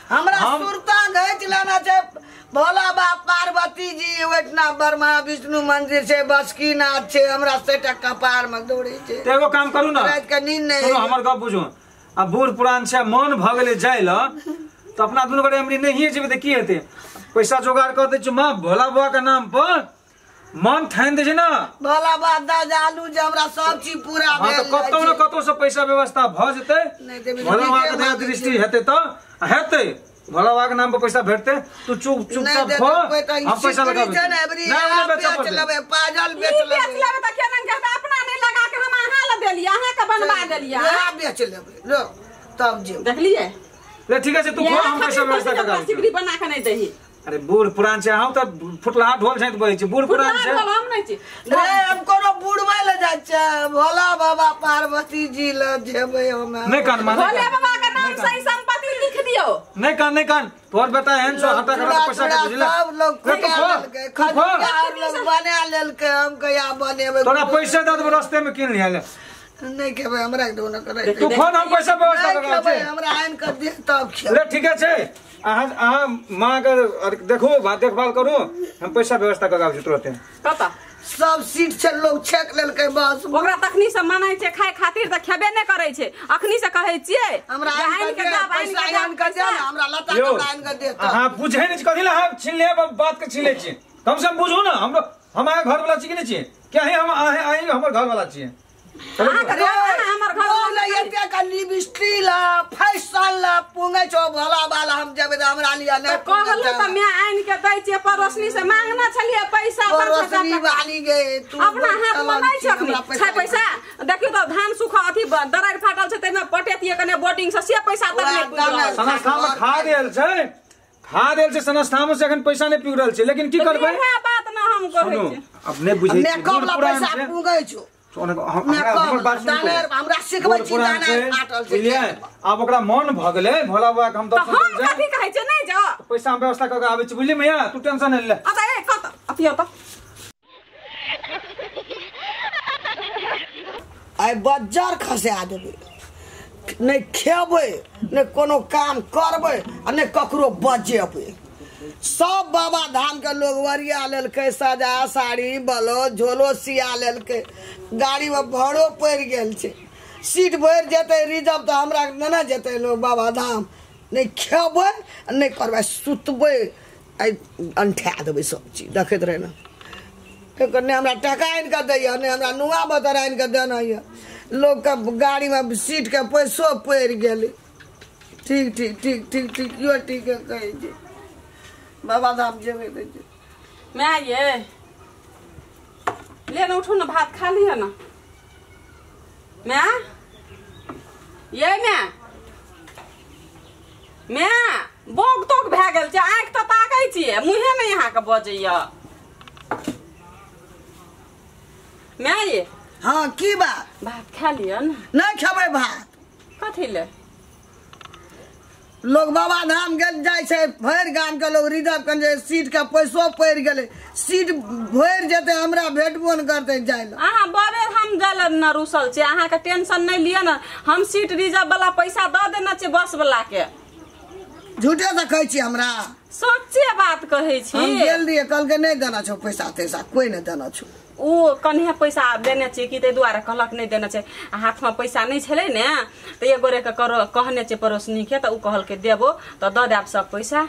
हमरा सुरता गैच लेना छै भोला बाबा पार्वती जी ओठना ब्रह्मा विष्णु मंदिर छै बासुकीनाथ छै हमरा सेटा कपार में दौड़े छै त एगो काम करू ना रात के नींद नहीं सुनो हमर गप बुझो आ बूढ़ पुरान छै मन भ गेले जाय ल त अपना दुनु गोटे हमरी नहीं जेबे त की हेते पैसा जोगाड़ कर दे छु मां भोला बाबा के नाम पर मन ठान दे छै ना भोला बाबा दालू जे हमरा सब चीज पूरा हां त कतौ न कतौ से पैसा व्यवस्था भ जेते भोला बाबा के दया दृष्टि हेते त हेते भोला बाबा के नाम पर पैसा भेटते तू चुपचाप खो हम पैसा लगाबे नहीं बेच लेबे पाजल बेच लेबे त केना कहता अपना नहीं लगा के हम अहां ल देलिए अहां के बनवा देलिए बेच लेबे लो तब जे देखलिए ले ठीक है तू खो हम पैसा व्यवस्था कर सिकड़ी बना के नहीं दही अरे बूढ़ पुरान छै हम त फुटला ढोल छैत बहे छै बूढ़ पुरान छै हम नहीं छी रे हम कोनो बूढ़वा ले जाय छै भोला बाबा पार्वती जी ल जेबे हम नहीं कान माने भोले बाबा के नाम सही संपत्ति लिख दियो नहीं कान तोर बेटा हैन सो हटा कर पैसा के बुझले सब लोग खरीदार लोग बना लेलके हम कया बनेबे तोरा पैसा दे देबो रास्ते में किन लिया ले नहीं केबे हमरा के दोना करे तू फोन हम पैसा व्यवस्था कर छै हमरा आइन कर दे तब खे ले ठीक है छै अहाँ मां के देखो बात देखभाल करू हम पैसा व्यवस्था कराबै छी तुरंत कता सब सीट से लोग छेक लेलके बस ओकरा तखनी से मानै छै खाए खातिर त खेबे नै करै छै अखनी से कहै छियै हमरा आइन के दे पैसा आइन कर दे हमरा लता के आइन कर दे हां बुझै नै कथि ला हम छीन ले बात के छीन ले छी कम से कम बुझू ना हम हमारे घर वाला छी कि नै छी क्या है हम आए हमर घर वाला छी हमर घर वाला एते का लिपस्टिक ला फैशन ला पुंगे छो भला वाला हम जेबे हमरा लिया नै कहलु त मैं आइन के दै छियै पड़ोसनी से मांगना छलिए पैसा पड़ोसनी वाली गे तू अपना हाथ में नै छै अखनी छै पैसा देखियो त धान सुख अथी दरार फाटल छै तैमे पटेतिए कने बोर्डिंग से पैसा तक नै पुजल संस्था में खा देल छै संस्था में से एखन पैसा नै पिउरल छै लेकिन की करबै इहे बात न हम कहै छी अपने बुझै छी कब पैसा पुगै छो हमरा सिखबै छी दाना फाटल छै अब ओकरा मन भ गेलै भोला बाबा के हम दर्शन हम कथि कहै छै नै जा पैसा हम व्यवस्था क के आबै छी बुझली मैया तू टेंशन नै ले अत ए कत अतियो त आइ बजार खसा देबै नै खेबै नै कोनो काम करबै आ नै ककरो बजेबै सब बाबा धाम के लोग वरिया लेलकै सजा साड़ी ब्लाउज झोलो सिया लेलकै गाड़ी में भाड़ो पड़ गेल छै सीट भर जेतै रिजर्व तो हमरा न जेतै लोग बाबा धाम नहीं खेबै नहीं करबै सुतबै अंठा देबै सब चीज देखैत रहे ना हमरा टका आनि के दैया नहीं हमरा नुआ बतर आनि के देना है लोग के गाड़ी में सीट के पैसो पड़ गेलै ठीक ठीक ठीक ठीक ठीक यो ठीक है कहै छै बाबा धाम जेबे मैं ये ले ना उठो ना भात खा लिया ना मैं ये मैं बोग तोग भए गेल छै आंख त ताकै छियै मुहे में यहाँ के बजैया मैं ये हाँ की बात भात खा लिया ना नहीं खेबै भात कथी ले लोग बाबा धाम गेल जाय छै भर गाम के लोग रिजर्व कर सीट के पैसो पड़ गेलै सीट भर जेते हमरा भेटबो न करते जाय ल अहाँ बबे हम गल न रुसल छै अहाँ के टेंशन नहीं लिया ना हम सीट रिजर्व वाला पैसा द देना छै बस वाला के झूठे से कहै छी हमरा सच्चे बात कहै छी हम गेल रहिए कल के नहीं देना छौ पैसा तैसा कोई नहीं देना छौ ओ कन्हे पैसा देने छै कि तै दुआरे कहलक नहीं देना छै हाथ में पैसा नहीं छलै ने त एगो रे के कहने छै पड़ोसनी के त उ कहल के देबो त द देब सब पैसा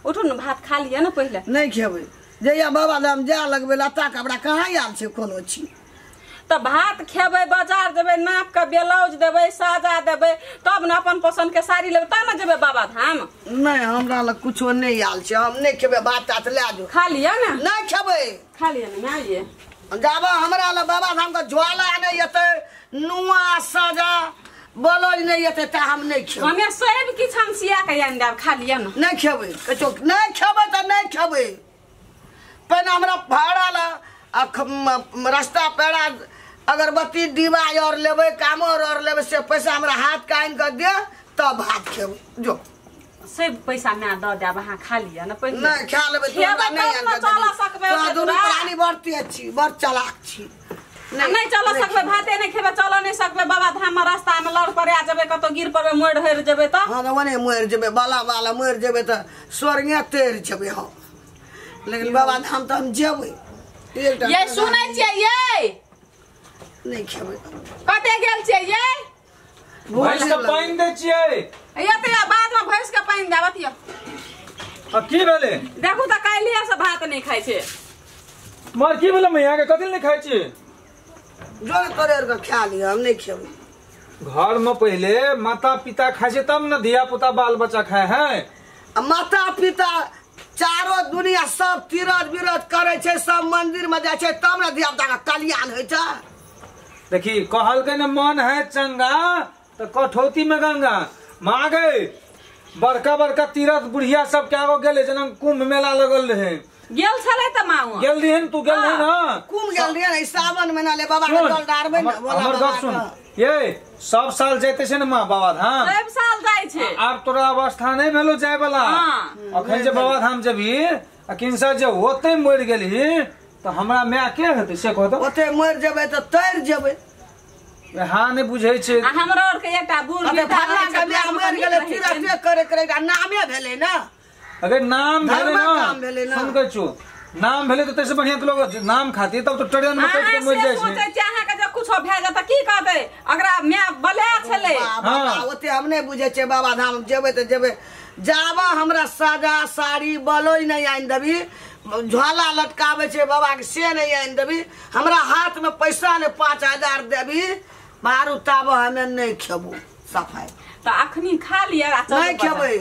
उठू न भात खा लिया ना पहिले नहीं खेबै जइया बाबा धाम जा लगबे लता कपड़ा कहाँ आयल छै कोनो छी त भात खेबै बाजार देबै नाप के ब्लाउज देबै साजा देबै तब न अपन पसंद के साड़ी लेबै तब न जेबै बाबा धाम नहीं हमरा ल कुछो नहीं आयल छै हम नहीं खेबै भात तात ले जो खा लिया ना नहीं खेबै खा लिया ना ये जाबा हमरा ल बाबा धाम के ज्वाला नहीं एतै नुआ साजा ब्लाउज नहीं एतै त हम नहीं खेबै हमे सब किछ हम सिया के आनि देब खा लिया ना नहीं खेबै कचो नहीं खेबै त नहीं खेबै पहिने हमरा भाड़ा ल रास्ता पेड़ा अगरबत्ती दीवा और लेबै कामर और लेबै से पैसा हमरा हाथ का आनि के दे तब भात खेबै जो सब पैसा मैं द देब अहाँ खा लिया ना पहिले नहीं खा लेबै तो हमरा नहीं आनि के चला सकबै तो दुनू प्राणी बड़ तेज छी बड़ चालाक छी नहीं चल सकबे भाते नहीं खेबे चल नहीं सकबे बाबा धाम में रास्ता में लड़ पड़े आ जबे कतो गिर पड़बे मोड़ हेर जबे त हां तो वने मोड़ जबे बाला मोड़ जबे त स्वर्ग तेर जबे हां लेकिन बाबा धाम त हम जेबे ये सुनै छियै ये नहीं खेबे कते गेल छियै ये भैंस के पानी दे छियै ये त बाद में भैंस के पानी देबत यो अब की भेले देखू त कालिया से भात नहीं खाइ छै मार की भेले मैया के कथि नहीं खाइ छी जो तोरेर का खा लिया हम नहीं खेबे घर में पहले माता पिता खाए छै तब न धिया पुता बाल बच्चा खाए है माता पिता चारों दुनिया सब तीरथ विरथ करे छै सब मंदिर में जाय छै तब न धिया पुता का कल्याण होय छै देखी कहल के न मन है चंगा तो कठौती में गंगा मागे बड़का बड़का तीरथ बुढ़िया सब क्या हो गेले जना कुंभ मेला लगल रहे गेल छले त माऊ गेल रही तू गेल रही ना कुंभ गेल रही सावन महीना ले बाबा के जल डारबे न हमर गप सुन ये सब साल जाते छै न मां बाबा धाम सब साल जाय छै अब तोरा अवस्था नहीं भेलो जाय वाला अखन जे बाबा धाम जेबी अकिनसा जे होते मर गेली तो हमरा माय के हेतै से कहतो ओते मर जेबे त तैर जेबे हाँ नहीं बुझे छै हमरा और के एकटा बूढ़ भगवान के बियाह मर गेले तीरथ करे नामे भेले ना अगर नाम भेले ना सुन के छु नाम भेले तो तैसे बढ़िया तो लोग नाम खाती तब तो ट्रेन में कट के मर जाय छै सोचे चाहे के जे कुछो भे जा त की कहते अगरा मैं बले छले हां ओते हम नहीं बुझे छै बाबा धाम जेबे त जेबे जाबा हमरा साजा साड़ी बलोई नहीं आइन देबी झोला लटकावे छै बाबा के से नहीं आइन देबी हमरा हाथ में पैसा ने 5000 देबी मारू ताब हमें नहीं खेबू सफाई त अखनी खा लिया नहीं खेबै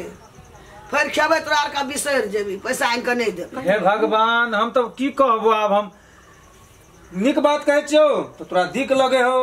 फिर खेबे तोरा का बिसर जेबी पैसा आइन के नहीं देब हे भगवान हम तो की कहबो अब हम निक बात कहै छियो तो तोरा दिक लगे हो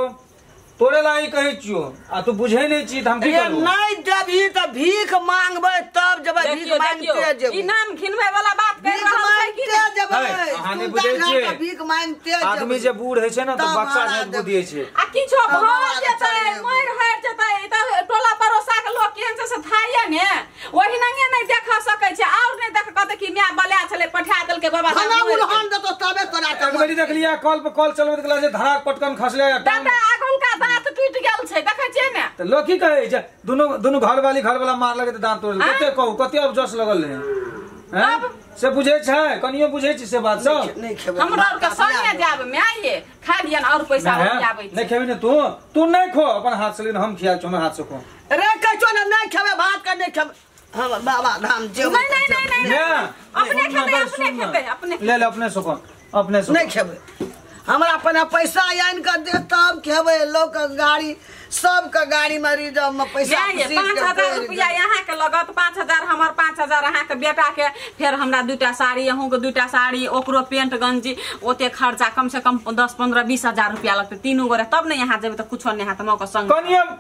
तोरे लाई कहै छियो आ तू बुझै नहीं छी त हम की करब नहीं देबी त भीख मांगबे तब जेबे भीख मांगते जेबे ई नाम घिनवे वाला बात कह रहल छै कि जेबे हां नहीं बुझै छी भीख मांगते जेबे आदमी जे बूढ़ है छै ना तो बच्चा नहीं बुझिए छै आ किछो भ जेतै मर हट जेतै त टोला परोसा के लोग केहन से थाइया ने ओही नंगे नहीं देख सकै छै और नहीं देख कहते कि मैं बला छले पठा देल के बाबा खाना उलहन दे तो तबे तोरा एक बेरी देख लिया कॉल पे कॉल चलबे देखला जे धड़ाक पटकन खसले दादा आगुन का दांत टूट गेल छै देखै छियै ने त लोग की कहै छै दोनों घर वाला मार लगे त दांत तोड़ कते कहू कते अब जस लगल है हैं से बुझे छै कनियो बुझे छी से बात सब नहीं खेबे हमरा और के संगे जाब मैं ये खा लियन और पैसा हो जाबै नहीं खेबे ने तू नहीं खो अपन हाथ से लेन हम खिया छो मैं हाथ से खो रे कछो ना नहीं खेबे भात का नहीं खेबे हम बाबा धाम जेबे नहीं अपने खेबे अपने ले अपने से खो अपने से नहीं खेबे हमरा अपना पैसा आइन के दे तब खेबे लोग गाड़ी सबका गाड़ी में रिजर्व में पैसा 5000 रुपया यहाँ के लगत 5000 हमर 5000 यहाँ के बेटा के फिर हमरा दूटा साड़ी अहूँ के दूटा साड़ी ओकरो पेंट गंजी ओते खर्चा कम से कम 10 15 20,000 रुपया लगते तीनों गोरे तब नहीं यहाँ जेबे तो कुछो नहीं हाथ मौका संग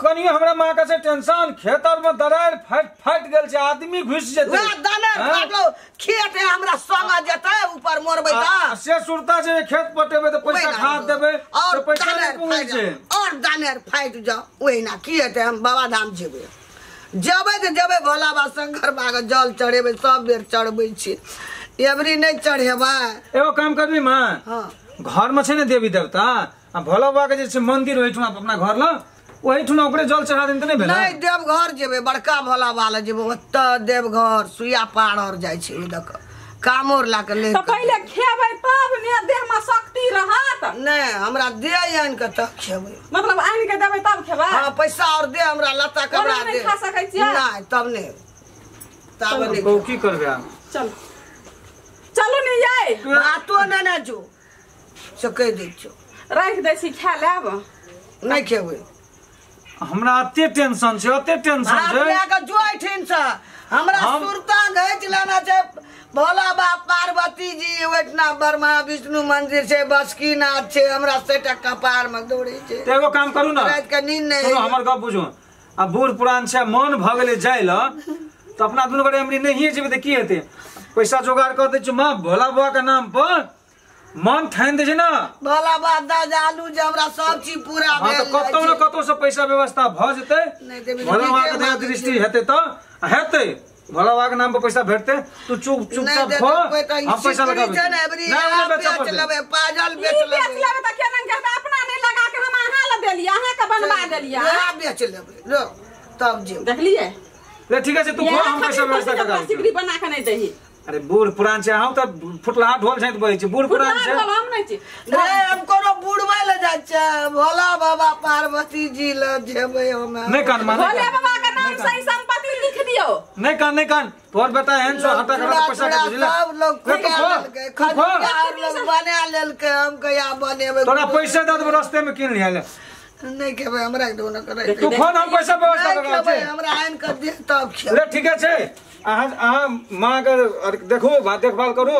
कनियो हमरा मां का से टेंशन खेतर में दरार फाट गेल छै आदमी घुस जेते वे दरार फाटलो खेत है हमरा संग जेते ऊपर मोरबे त से सुरता जे खेत पटेबे तो पैसा खाद देबे और पैसा नहीं पहुंचे छै और दानेर फाइट जा वही ना की हेते हम बाबा धाम जेबे तो जेबे भोला बाबा शंकर बाबा के जल चढ़ेबे सब बेर चढ़बै छी एवरी नहीं चढ़ेबा एगो काम करबी मां हां घर में छै ने देवी देवता आ भोला बाबा के जे छै मंदिर ओहि ठुना अपना घर ल ओहि ठुना ओकरे जल चढ़ा देन त नहीं भेला नहीं देवघर जेबे बड़का भोला बाबा जेबे ओत देवघर सुइया पार और जाय छै ओइ दक कामोर ला के ले तो पहले खेबै तब ने देह में शक्ति रहत नहीं हमरा दे आइन के तब खेबै मतलब आइन के देबै तब खेबै हां पैसा और दे हमरा लता कपड़ा दे नहीं खा सकै छियै नहीं तब नहीं तब नहीं को की करबे चल चलू नहीं जाए बातो ना जो से कह दै छो राख दै छी खा लेब नहीं खेबै हमरा अते टेंशन छै अपने के जोइ ठिन से हमरा सुरता घच लेना छै भोला बाबा पार्वती जी ओतना ब्रह्मा विष्णु मंदिर छै बसकीनाथ छै हमरा सेटा कपार में दौड़े छै त एगो काम करू ना रात के नींद नहीं सुनो हमर गप बुझो आ बूढ़ पुरान छै मन भ गेले जाय ल त अपना दुनु गोरे हमरी नहीं जेबे त की हेते पैसा जोगाड़ कर दे छ मां भोला बाबा के नाम पर मन ठान दे छै ना भोला बाबा दा जालू जे हमरा सब चीज पूरा हां भेल त कतौ न कतौ से पैसा व्यवस्था भ जेते भोला बाबा के दया दृष्टि हेते त हेते भोला बाबा के नाम पर पैसा भेटते तू चुपचाप खो हम पैसा लगाबे नहीं बेच लेबे पाजल बेच लेबे त केना के अपना देलिए अहाँ के बनवा देलिए बेच लेबै लो तब जे देखलिए ले ठीक है से तू खो हम पैसा व्यवस्था कर सिकड़ी बना के नहीं देही अरे बूढ़ पुरान छै हम त फुटला ढोल छै बहै छै बूढ़ पुरान छै हम नहीं छी रे हम कोनो बुढ़वा ले जाय छै भोला बाबा पार्वती जी ल जेबै हम नहीं कान माने भोले बाबा के नाम सही संपत्ति लिख दियो नहीं कान तोर बेटा एहन छो हटा कर पैसा के बुझले सब लोग खरीदार लोग बना लेलकै हम कहिया बनेबै तोरा पैसा दे देबो रास्ते में किन लिया ले नहीं खेबै हमरा के दोना करे तू फोन हम पैसा व्यवस्था कर खेबै हमरा आइन कर दे तब खेबै रे ठीक है अहाँ माँ के देखो बात देखभाल करू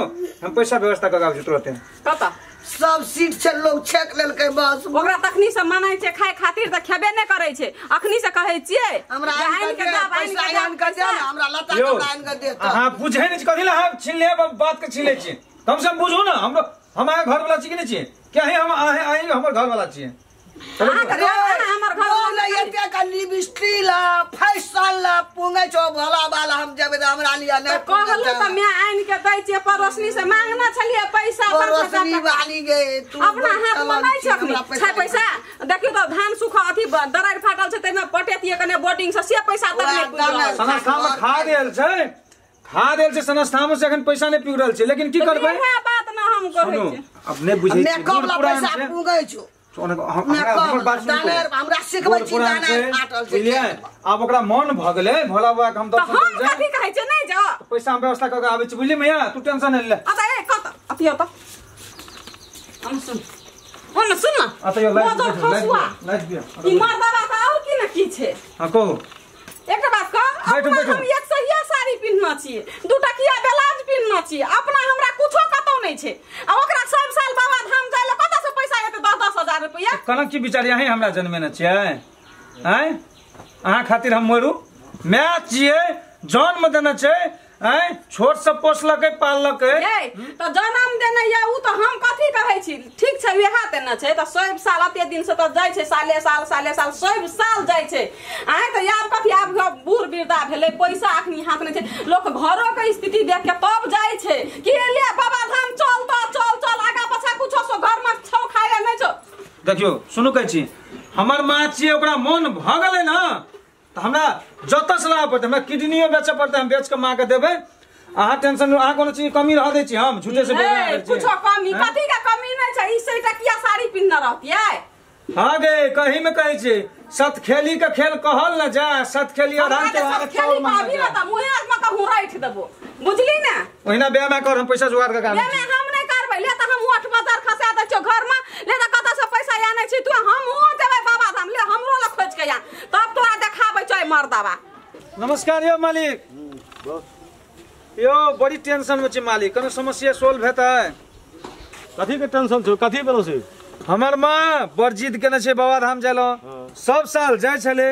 हम पैसा व्यवस्था कर आबै तुरंत कता सब सीट से लोग छेक लेलकै बस ओकरा तखनी से मनाई छै खाए खातिर त खेबे नै करै छै अखनी से कहै छियै हमरा आइन के दे पैसा आइन कर दे हमरा लता के आइन कर दे हां बुझै नै कथि ला हम छीन ले बात के छीन ले छी कम से कम बुझू ना हमरो हमारे घर वाला छी कि नै छी क्या है हम आए हमर घर वाला छी हमर घर वाला एते का लिपस्टिक ला फैशन ला पुंगे छो भला वाला हम जेबे हमरा लिया नै कहलु त मैं आइन के दै छियै पड़ोसनी से मांगना छलिए पैसा पड़ोसनी वाली गे तू अपना हाथ में नै छै अखनी छै पैसा देखियो त धान सुखा अथी दरार फाटल छै तैमे पटेतिए कने बोर्डिंग से पैसा तक नै पुगल संस्था में खा देल छै संस्था में से एखन पैसा नै पुगल छै लेकिन की करबै इहे बात न हम कहै छी अब नै बुझै छी मेकअप ला पैसा पुगै छो हमरा सिखबै छी अब ओकरा मन भ गेलै भोला बाबा के हम त हम कथि कहै छै नै जा पैसा हम व्यवस्था क के आबै छी बुझली मैया तू टेंशन नै ले अत ए कत अतियो त हम सुन न अत यो लाइट दिया ई मर्दावा का और की न की छै हां को एकटा बात कह बैठो हम 100 साड़ी पिन्हना छी 2 टकिया ब्लाउज पिन्हना छी अपना हमरा कुछो कतौ नै छै आ ओकरा सब साल बाबा धाम जाय ल कत से पैसा हेतै 10,000 रुपया कनक की बिचारी अहीं हमरा जन्मे न छियै हैं अहाँ खातिर हम मरू मैं छियै जन्म देना छै हैं छोट से पोसलकै पाललकै त जन्म देना या उ त हम कथि कहै छी ठीक छै वेहा देना छै त 100 साल अते दिन से त जाय छै साले साल 100 साल जाय छै आइ त याब कथि आब बूढ़ वृद्धा भेलै पैसा अखनी हाथ नै छै लोक घरो के स्थिति देख के तब जाय छै कि ले बाबा धाम चल आगा पछा कुछो सो घर में छौ खाए नै छौ देखियो सुनु कहै छी हमर माँ छियै ओकरा मन भ गेलै न त हमरा जत से लाबे पड़तै हमरा किडनियो बेचै पड़तै हम बेच के माँ के देबै अहाँ टेंशन अहाँ कोनो चीज कमी रह दै छी हम झूठे से बेच दै छी कुछो कमी कथि का कमी नै छै ई 100 टकिया साड़ी पिन्हना रहतियै हां गे कहि में कहै छी सत खेली के खेल कहल न जा सत खेली आधान के आगे चौर मार जा त मुहे में कहूं राइठ देबो बुझली ना ओहिना बे में कर हम पैसा जुगाड़ के काम ले हम नै करबै ले त हम 8 बाजार खसा दै छ घर में ले त कत से पैसा आनै छी तू हम हो देबै बाबा धाम ले हमरो ल खोज के या तब तोरा देखाबै छै मर्दावा नमस्कार यो मालिक यो बड़ी टेंशन में छी मालिक कोनो समस्या सोल्व हेतै कथी के टेंशन छ कथी बोलो छी हमर माँ बड़ जिद केने छै बाबा धाम जालो सब साल जाय छले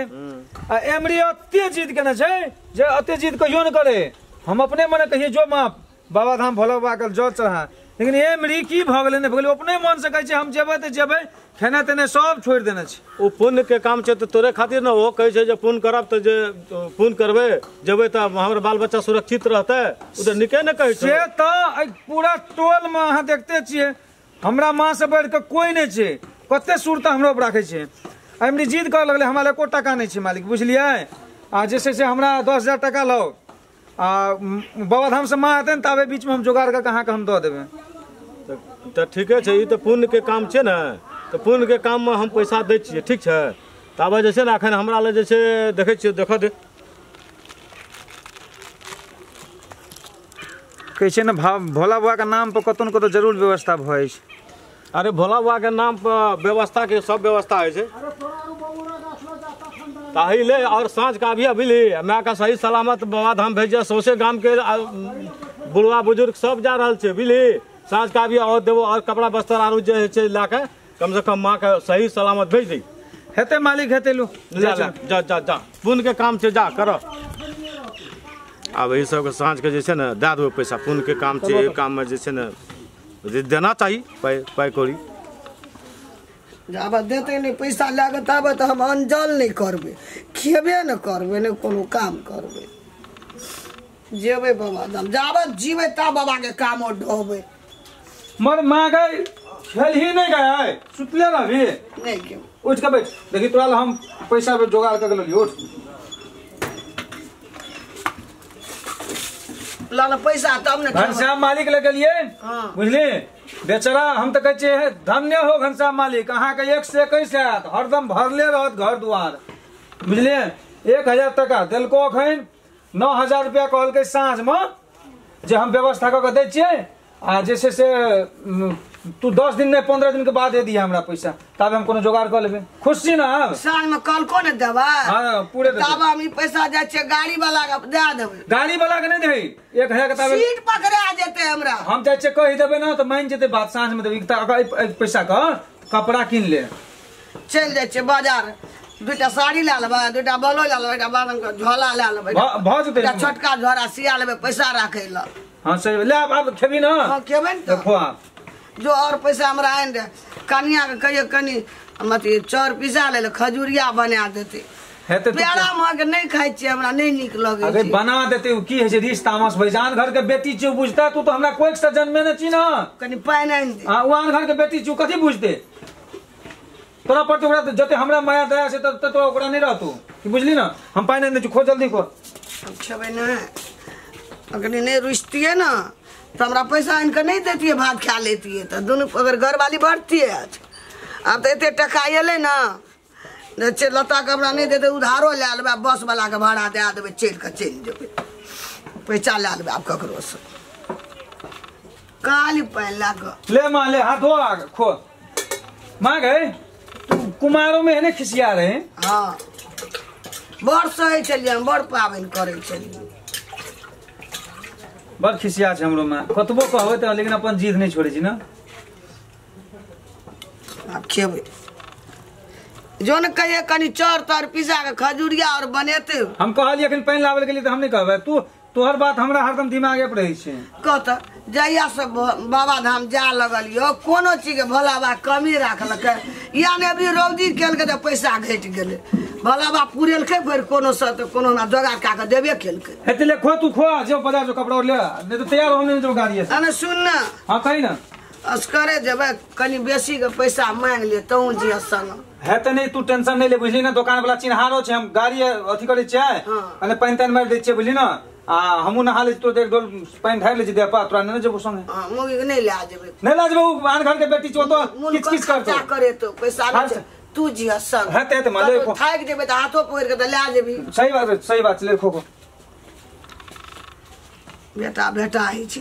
आ एमरी अते जिद केने छै जे अते जिद कहियो न करे हम अपने मने कहिए जो माँ बाबा धाम भोला बाबा के जल चढ़ा लेकिन एमरी की भ गेलै ने भ गेलै अपने मन से कहै छै हम जेबै त जेबै खेना तेने सब छोड़ देने छै ओ पुण्य के काम छै त तोरे खातिर न हो कहै छै जे पुण्य करब त जे पुण्य करबै जेबै त हमर बाल बच्चा सुरक्षित रहतै उ त निके न कहै छै से त पूरा टोल में अहाँ देखते छियै हमरा माँ से बढ़ के कोई नहीं छै कते सुरता हमरो पर राखे छै एमरी जिद कर लगले हमरा एको टका नहीं छै मालिक बुझलिए आ जैसे से हमरा 10,000 टका लो आ बाबा धाम से माँ आते ताबे बीच में हम जुगाड़ कर कहाँ के हम दे देबे त ठीके छै ई त पुण्य के काम छै न त पुण्य के काम में हम पैसा दै छियै ठीक छै ताबे जे छै न अखन हमरा ले जे छै देखै छियै देख दे कैसे न भोला बाबा के नाम पर कतन कतो जरूर व्यवस्था भए छै अरे भोला बाबा के नाम पर व्यवस्था के सब व्यवस्था है छै ताही ले और सांझ का भी अभी मैं का सही सलामत बाबा धाम भेजे सौसे गांव के बुढ़वा बुजुर्ग सब जा रहल छै बुझली सांझ का भी और देवो और कपड़ा बस्तर आरु जे छै लाके कम से कम माँ के सही सलामत भेज दी हेते मालिक हेते लू जा जा जा जा पुण्य के काम छै जा करो अब ई सब के सांझ के जे छै न दे देबो पैसा पुण्य के काम छै ए काम में जे छै न देना चाहिए पाई कौड़ी जब देते नहीं पैसा लागे तब तो हम अनजल नहीं करबे खेबे न करबे न कोनो काम करबे जेबे बाबा धाम जाबे जीवे ता बाबा के काम ढोबे मर माँ गई खेल ही नहीं गए सुतले रही नहीं के उठ के बैठ देखी तोरा हम पैसा जोगाड़ कर लियो उठ लाना पैसा तब ने घनश्याम मालिक लगे लिए बुझली बेचारा हम तो कहे धन्य हो घनश्याम मालिक अहाँ के 1 से 21 हैत हरदम भरले रहत घर दुआर बुझलिए 1000 टका दिलको अखन 9000 रुपया कहल साँझ में जे हम व्यवस्था कऽ दै छियै आ जैसे से तू 10 दिन नहीं 15 दिन के बाद दे दिया हमरा पैसा तब हम कोनो जोगाड़ कर लेबे खुशी ना साँझ में कल को ने देबा हां पूरे तब हम ई पैसा जाय छै गाड़ी वाला के दे देबै गाड़ी वाला के नहीं देही 1000 के तब सीट पकड़ा जेते हमरा हम जाय छै कहि देबे ना तो मान जेते बात साँझ में देबी पैसा का कपड़ा किन ले चल जाय छै बाजार दुटा साड़ी ले लेबै दुटा बलो ले लेबै एकटा बादन के झोला ले लेबै भ जेते एकटा छोटका झोरा सिया लेबै पैसा राखै ल हां सही ले अब खेबी ना हां खेबै न देखो आप जो और पैसा हमरा आइन दे कनिया के कहियो कनी मतलब चौर पिसा ले खजूरिया बना देते हेते प्यारा मां के नहीं खाइ छी हमरा नहीं निक लगे अरे बना देते की है रिश्त तामस भैजान घर के बेटी छी बुझता तू तो हमरा कोई से जन्मे न छी ना कनी पाइन आइन दे हां वान घर के बेटी छी कथि बुझते तोरा पर तोरा जते हमरा माया दया से त तो ओकरा नहीं रहतो कि बुझली ना हम पाइन आइन दे खो जल्दी खो छबे ना अगर नहीं रुस्तिए ना तो हमरा पैसा इनका नहीं देती है भात खा लेती है तो दोनों अगर घर वाली बढ़ती है अब तो इतने टका एले ना लता के हमरा नहीं देते उधारो ले लेबै बस वाला के भाड़ा दे देबै चल जेबै पैसा ले लेबै आप ककरो से काली पाइन लाग ले मां ले हाथ धो खो मां गए तू कुमारों में है ना खिसिया रहे हां बड़ सही चलिए हम बड़ पाबन करे चलिए बड़ खिसिया छै हमरो में कतबो कहबै त लेकिन अपन जिद नहीं छोड़े छी ना आप खेबै जो न कहिए कनी चौर तर पिज्जा के खजूरिया और बनेते हम कहलिए अखन पाइन लावे के लिए त हम नहीं कहबै तू तोहर बात हमरा हरदम दिमागे पर रही छै कत जहिया से बाबा धाम जा लगलियो कोनो चीज के भोला बा कमी राखलक या ने अभी रौदी केलके त पैसा घट गेले भोला बा पुरेलके फिर कोनो से त कोनो ना जोगाड़ का के देबे केलके हेते ले खो तू खो जो बाजार जो कपड़ा ले नहीं तो तैयार होने जो गाड़ी है अने सुन ना हां कहि ना अस्करे जेबे कनी बेसी के पैसा मांग ले तू जी संग है त नहीं तू टेंशन नहीं ले बुझली ना दुकान वाला चिन्हारो छै हम गाड़ी अथी करे छै अने पाइन ताइन मार दे छै बुझली ना आ हमू नहा ले तो एक डोल पाइन ढार ले दे पा तोरा नहीं जेबो संगे हां मोगी नहीं ले आ जेबे नहीं ला जेबो आन घर के बेटी छो तो किच करतो करे तो पैसा नहीं तू जी संग है ते माले को थाक जेबे त हाथो पकड़ के त ले आ जेबी सही बात ले खो बेटा ही छी